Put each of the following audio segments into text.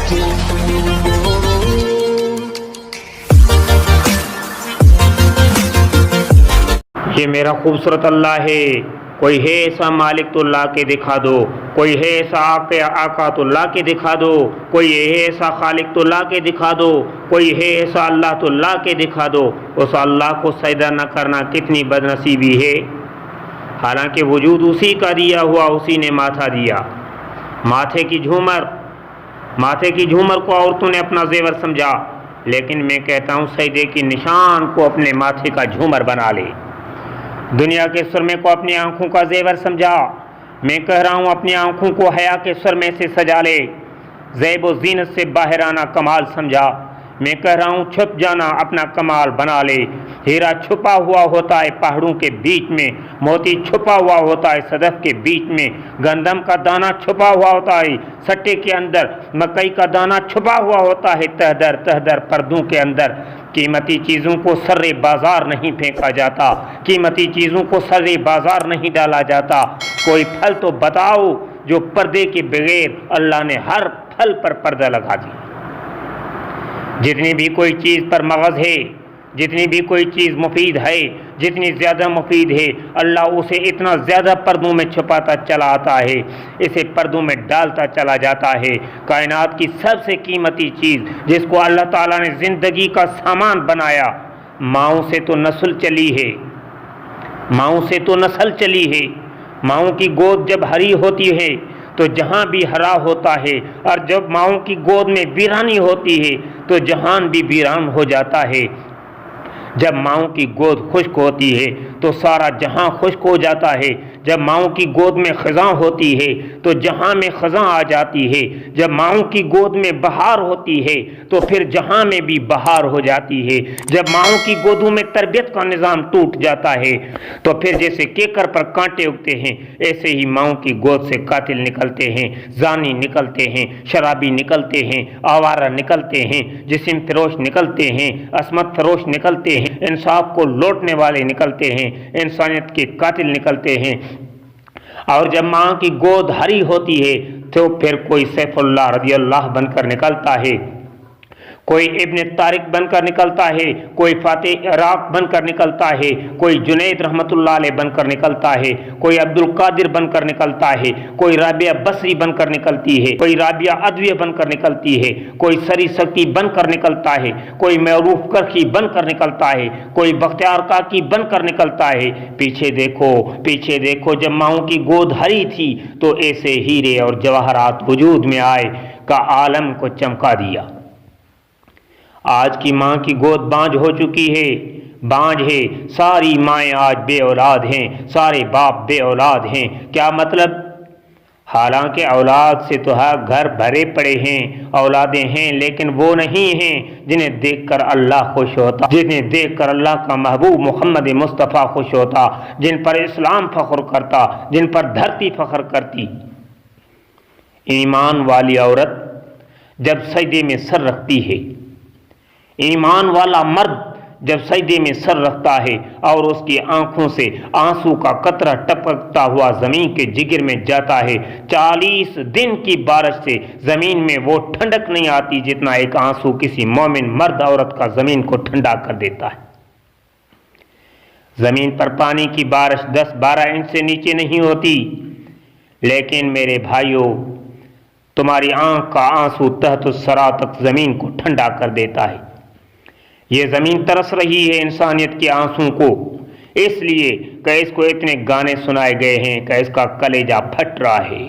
یہ میرا خوبصورت اللہ ہے، کوئی ہے ایسا مالک تو لا کے دکھا دو، کوئی ہے ایسا آقا تو لا کے دکھا دو، کوئی ہے ایسا خالق تو لا کے دکھا دو، کوئی ہے ایسا اللہ تو لا کے دکھا دو۔ اس اللہ کو سجدہ نہ کرنا کتنی بد نصیبی ہے، حالانکہ وجود اسی کا دیا ہوا، اسی نے ماتھا دیا۔ ماتھے کی جھومر کو عورتوں نے اپنا زیور سمجھا، لیکن میں کہتا ہوں سجدے کی نشان کو اپنے ماتھے کا جھومر بنا لے۔ دنیا کے سرمے کو اپنی آنکھوں کا زیور سمجھا، میں کہہ رہا ہوں اپنی آنکھوں کو حیا کے سرمے سے سجا لے۔ زیب و زینت سے باہر آنا کمال سمجھا، میں کہہ رہا ہوں چھپ جانا اپنا کمال بنا لے۔ ہیرا چھپا ہوا ہوتا ہے پہاڑوں کے بیچ میں، موتی چھپا ہوا ہوتا ہے صدف کے بیچ میں، گندم کا دانہ چھپا ہوا ہوتا ہے سٹے کے اندر، مکئی کا دانہ چھپا ہوا ہوتا ہے تہ در پردوں کے اندر۔ قیمتی چیزوں کو سر بازار نہیں پھینکا جاتا، قیمتی چیزوں کو سر بازار نہیں ڈالا جاتا۔ کوئی پھل تو بتاؤ جو پردے کے بغیر اللہ نے ہر پھل پر پردہ لگا دیا۔ جتنی بھی کوئی چیز پر مغز ہے، جتنی بھی کوئی چیز مفید ہے، جتنی زیادہ مفید ہے، اللہ اسے اتنا زیادہ پردوں میں چھپاتا چلا آتا ہے، اسے پردوں میں ڈالتا چلا جاتا ہے۔ کائنات کی سب سے قیمتی چیز جس کو اللہ تعالیٰ نے زندگی کا سامان بنایا، ماؤں سے تو نسل چلی ہے، ماؤں سے تو نسل چلی ہے۔ ماؤں کی گود جب ہری ہوتی ہے تو جہاں بھی ہرا ہوتا ہے، اور جب ماؤں کی گود میں ویرانی ہوتی ہے تو جہان بھی ویران ہو جاتا ہے۔ جب ماؤں کی گود خشک ہوتی ہے تو سارا جہاں خشک ہو جاتا ہے۔ جب ماؤں کی گود میں خزاں ہوتی ہے تو جہاں میں خزاں آ جاتی ہے۔ جب ماؤں کی گود میں بہار ہوتی ہے تو پھر جہاں میں بھی بہار ہو جاتی ہے۔ جب ماؤں کی گودوں میں تربیت کا نظام ٹوٹ جاتا ہے تو پھر جیسے کیکر پر کانٹے اگتے ہیں، ایسے ہی ماؤں کی گود سے قاتل نکلتے ہیں، زانی نکلتے ہیں، شرابی نکلتے ہیں، آوارہ نکلتے ہیں، جسم فروش نکلتے ہیں، عصمت فروش نکلتے ہیں، انصاف کو لوٹنے والے نکلتے ہیں، انسانیت کے قاتل نکلتے ہیں۔ اور جب ماں کی گود ہری ہوتی ہے تو پھر کوئی سیف اللہ رضی اللہ بن کر نکلتا ہے، کوئی ابن طارق بن کر نکلتا ہے، کوئی فاتح عراق بن کر نکلتا ہے، کوئی جنید رحمت اللہ علیہ بن کر نکلتا ہے، کوئی عبد القادر بن کر نکلتا ہے، کوئی رابعہ بصری بن کر نکلتی ہے، کوئی رابعہ ادویہ بن کر نکلتی ہے، کوئی سری سکتی بن کر نکلتا ہے، کوئی معروف کرخی بن کر نکلتا ہے، کوئی بختیار کاکی بن کر نکلتا ہے۔ پیچھے دیکھو جب ماؤں کی گود ہری تھی تو ایسے ہیرے اور جواہرات وجود میں آئے کا عالم کو چمکا دیا۔ آج کی ماں کی گود بانجھ ہو چکی ہے، بانجھ ہے، ساری مائیں آج بے اولاد ہیں، سارے باپ بے اولاد ہیں۔ کیا مطلب؟ حالانکہ اولاد سے تو گھر بھرے پڑے ہیں، اولادیں ہیں، لیکن وہ نہیں ہیں جنہیں دیکھ کر اللہ خوش ہوتا، جنہیں دیکھ کر اللہ کا محبوب محمد مصطفیٰ خوش ہوتا، جن پر اسلام فخر کرتا، جن پر دھرتی فخر کرتی۔ ایمان والی عورت جب سجدے میں سر رکھتی ہے، ایمان والا مرد جب سجدے میں سر رکھتا ہے اور اس کی آنکھوں سے آنسو کا قطرہ ٹپکتا ہوا زمین کے جگر میں جاتا ہے، 40 دن کی بارش سے زمین میں وہ ٹھنڈک نہیں آتی جتنا ایک آنسو کسی مومن مرد عورت کا زمین کو ٹھنڈا کر دیتا ہے۔ زمین پر پانی کی بارش 10-12 انچ سے نیچے نہیں ہوتی، لیکن میرے بھائیوں تمہاری آنکھ کا آنسو تحت الثری تک زمین کو ٹھنڈا کر دیتا ہے۔ یہ زمین ترس رہی ہے انسانیت کے آنسوں کو، اس لیے کہ اس کو اتنے گانے سنائے گئے ہیں کہ اس کا کلیجہ پھٹ رہا ہے،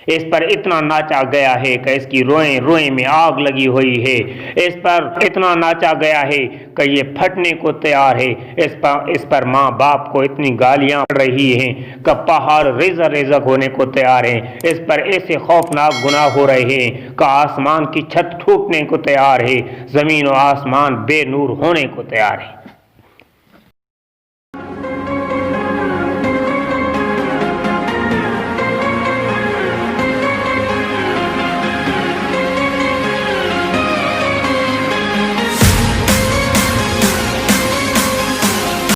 اس پر اتنا ناچا گیا ہے کہ اس کی روئیں روئیں میں آگ لگی ہوئی ہے، اس پر اتنا ناچا گیا ہے کہ یہ پھٹنے کو تیار ہے، اس پر ماں باپ کو اتنی گالیاں پڑ رہی ہیں کہ پہاڑ ریزہ ریزہ ہونے کو تیار ہیں، اس پر ایسے خوفناک گناہ ہو رہے ہیں کہ آسمان کی چھت ٹوٹنے کو تیار ہے، زمین و آسمان بے نور ہونے کو تیار ہے۔